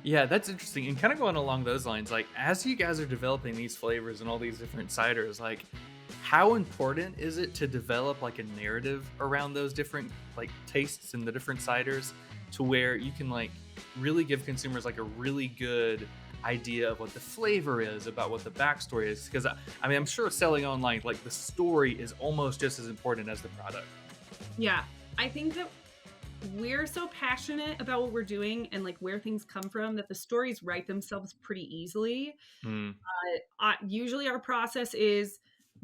Yeah, that's interesting. And kind of going along those lines, like as you guys are developing these flavors and all these different ciders, like how important is it to develop like a narrative around those different like tastes and the different ciders to where you can like really give consumers like a really good idea of what the flavor is, about what the backstory is? Because I mean, I'm sure selling online, like the story is almost just as important as the product. Yeah, I think that we're so passionate about what we're doing and like where things come from that the stories write themselves pretty easily. Mm, Usually our process is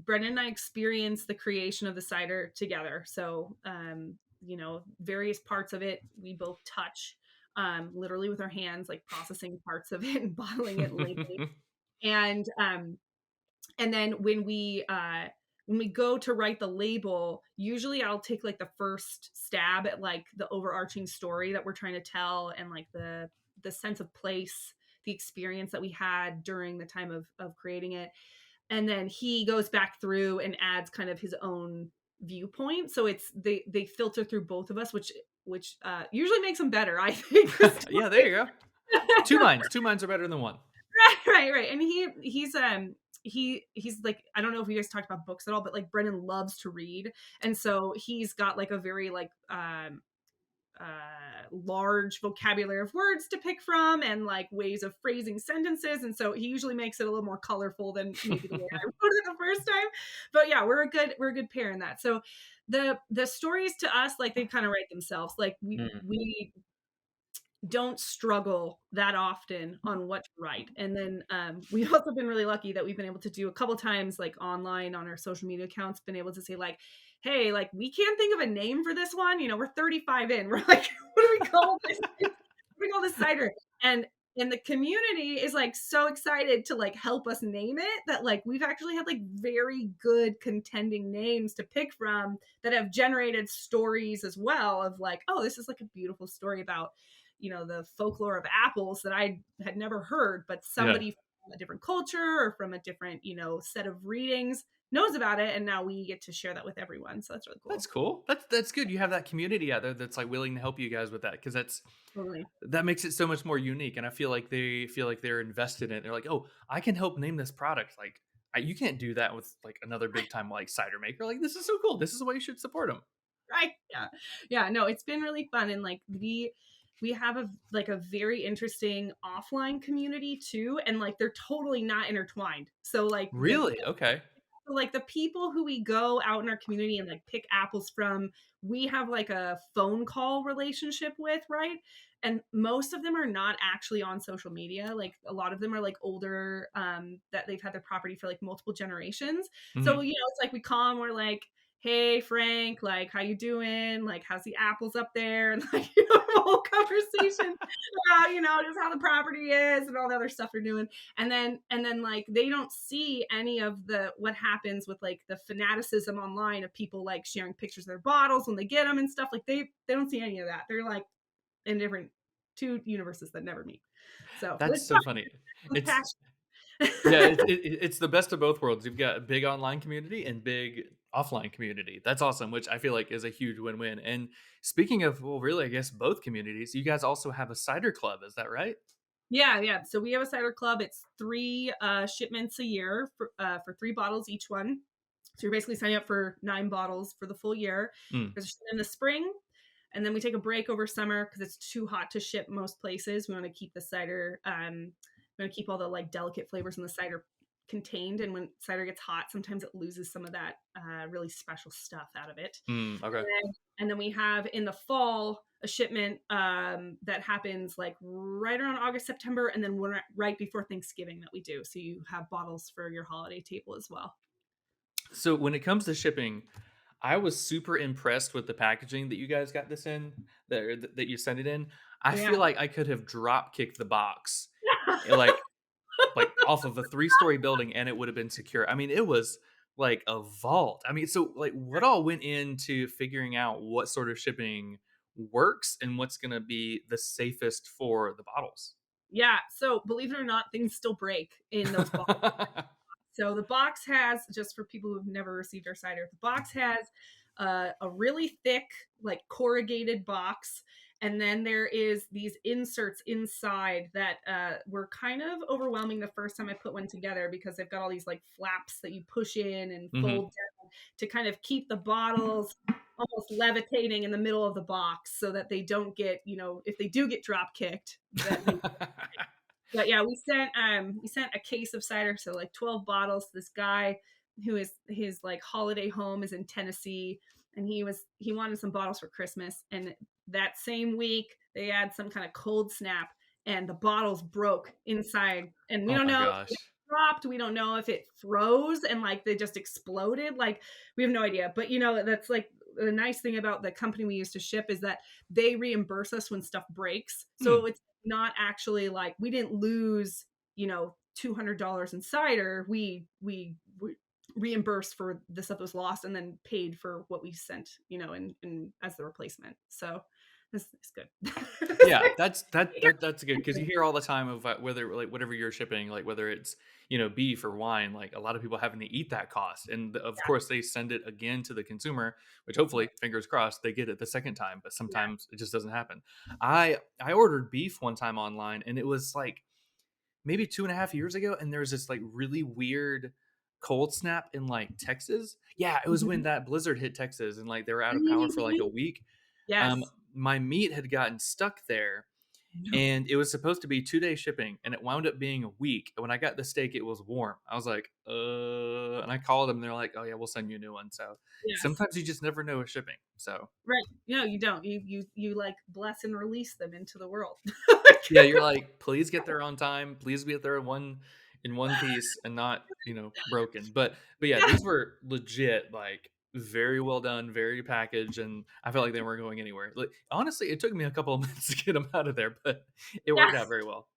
Brendan and I experience the creation of the cider together. So, various parts of it we both touch, literally with our hands, like processing parts of it and bottling it and labeling. And and then when we go to write the label, usually I'll take like the first stab at like the overarching story that we're trying to tell and like the sense of place, the experience that we had during the time of creating it. And then he goes back through and adds kind of his own viewpoint. So it's they filter through both of us, which usually makes them better, I think. yeah, there you go. Two minds. Two minds are better than one. Right. And he's like, I don't know if you guys talked about books at all, but like Brennan loves to read, and so he's got like a very like large vocabulary of words to pick from and like ways of phrasing sentences, and so he usually makes it a little more colorful than maybe the way I wrote it the first time. But yeah, we're a good pair in that. So the stories to us, like, they kind of write themselves. Like Mm. we don't struggle that often on what to write. And then we've also been really lucky that we've been able to do a couple times, like online on our social media accounts, been able to say like, hey, like, we can't think of a name for this one. We're 35 in. We're like, what do we call this? What do we call this cider? And the community is like so excited to like help us name it that like we've actually had like very good contending names to pick from that have generated stories as well of like, oh, this is like a beautiful story about the folklore of apples that I had never heard, but Yeah. somebody from a different culture or from a different set of readings knows about it, and now we get to share that with everyone. So that's really That's cool. cool. That's good. You have that community out there that's like willing to help you guys with that because Totally. that makes it so much more unique. And I feel like they're invested in it. They're like, oh, I can help name this product. Like you can't do that with like another big time like cider maker. Like this is so cool. This is why you should support them. Right. Yeah, no, it's been really fun. And like we have a very interesting offline community too, and like they're totally not intertwined. So Really? Okay. like the people who we go out in our community and like pick apples from, we have like a phone call relationship with, right? And most of them are not actually on social media. Like a lot of them are like older, that they've had their property for like multiple generations. So Hmm. it's like we call them, we're like, hey Frank, like, how you doing, like, how's the apples up there, and like the whole conversation about just how the property is and all the other stuff they're doing. And then like they don't see any of the what happens with like the fanaticism online of people like sharing pictures of their bottles when they get them and stuff. Like they don't see any of that. They're like in different two universes that never meet. So That's it's so funny. fun. It's yeah, Passion. it's the best of both worlds. You've got a big online community and big offline community. That's awesome, which I feel like is a huge win-win. And speaking of, well, really, I guess both communities, you guys also have a cider club. Is that right? Yeah. So we have a cider club. It's three shipments a year for three bottles each one. So you're basically signing up for 9 bottles for the full year. Mm, There's in the spring, and then we take a break over summer because it's too hot to ship most places. We want to keep the cider. We want to keep all the like delicate flavors in the cider contained. And when cider gets hot, sometimes it loses some of that really special stuff out of it. okay. And then we have in the fall a shipment that happens like right around August, September, and then right before Thanksgiving that we do. So you have bottles for your holiday table as well. So when it comes to shipping, I was super impressed with the packaging that you guys got this in, that you sent it in. I Yeah. feel like I could have drop kicked the box, like off of a 3-story building, and it would have been secure. I mean, it was like a vault. I mean, so like what all went into figuring out what sort of shipping works and what's going to be the safest for the bottles? Yeah. So believe it or not, things still break in those boxes. So the box has, just for people who've never received our cider, the box has a really thick, like corrugated box, And then there is these inserts inside that were kind of overwhelming the first time I put one together, because they've got all these like flaps that you push in and Hmm. fold down to kind of keep the bottles almost levitating in the middle of the box so that they don't get, if they do get drop kicked, that they. But yeah, we sent a case of cider, so like 12 bottles. This guy who is his like holiday home is in Tennessee, and he wanted some bottles for Christmas. And that same week they had some kind of cold snap, and the bottles broke inside. And we Oh don't my know if it gosh. dropped. We don't know if it froze and like they just exploded. Like we have no idea. But that's like the nice thing about the company we used to ship is that they reimburse us when stuff breaks. Hmm. So it's not actually like we didn't lose, $200 in cider. We reimbursed for the stuff that was lost and then paid for what we sent, in as the replacement. So this is good. Yeah, that's good because you hear all the time of whether like whatever you're shipping, like whether it's beef or wine, like a lot of people having to eat that cost, and of course they send it again to the consumer, which Yeah, hopefully, fingers crossed, they get it the second time. But yeah. sometimes it just doesn't happen. I ordered beef one time online, and it was like maybe 2.5 years ago, and there was this like really weird cold snap in like Texas. Yeah, it was when Mhm. that blizzard hit Texas, and like they were out of power for like a Mhm. week. Yes. My meat had gotten stuck there, No. and it was supposed to be 2 day shipping, and it wound up being a week. And when I got the steak, it was warm. I was like, and I called them. They're like, oh yeah, we'll send you a new one. So Yes. sometimes you just never know with shipping. So Right. No, you don't. You like bless and release them into the world. yeah, you're like, please get there on time. Please get there in one piece and not broken. But yeah, Yeah. these were legit, like very well done, very packaged, and I felt like they weren't going anywhere. Like honestly, it took me a couple of minutes to get them out of there, but it Yeah. worked out very well.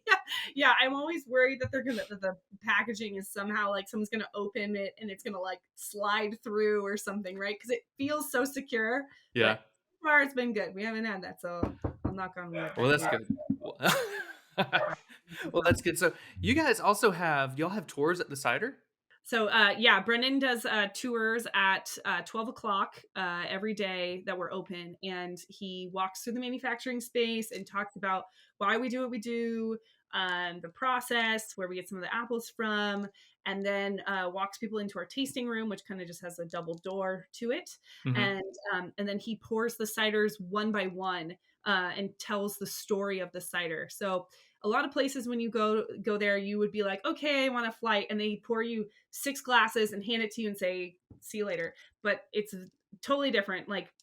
Yeah, yeah. I'm always worried that that the packaging is somehow like someone's gonna open it and it's gonna like slide through or something, right? Because it feels so secure. But Yeah. so far it's been good. We haven't had that, so I'll knock on wood Well, that that's we. good. Well, well, that's good. So you guys also y'all have tours at the cider? So yeah, Brendan does tours at 12 o'clock every day that we're open, and he walks through the manufacturing space and talks about why we do what we do, the process, where we get some of the apples from, and then walks people into our tasting room, which kind of just has a double door to it, Hmm. and then he pours the ciders one by one and tells the story of the cider. So a lot of places when you go there, you would be like, okay, I want a flight, and they pour you 6 glasses and hand it to you and say, see you later. But it's totally different. Like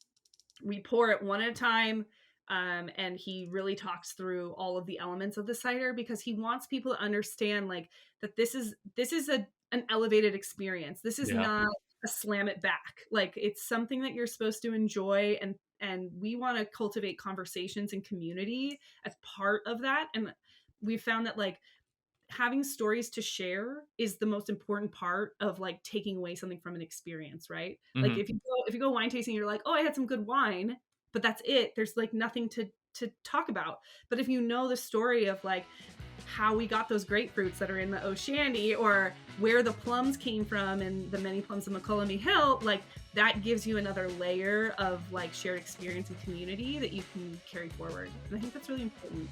we pour it one at a time. And he really talks through all of the elements of the cider because he wants people to understand like that this is an elevated experience. This is Yeah. not a slam it back. Like it's something that you're supposed to enjoy, and we want to cultivate conversations and community as part of that. And we found that like having stories to share is the most important part of like taking away something from an experience, right? Like Hmm. if you go wine tasting, you're like, oh, I had some good wine, but that's it. There's like nothing to talk about. But if you know the story of like how we got those grapefruits that are in the O'Shandy, or where the plums came from and the many plums of McCollum Hill, like that gives you another layer of like shared experience and community that you can carry forward. And I think that's really important.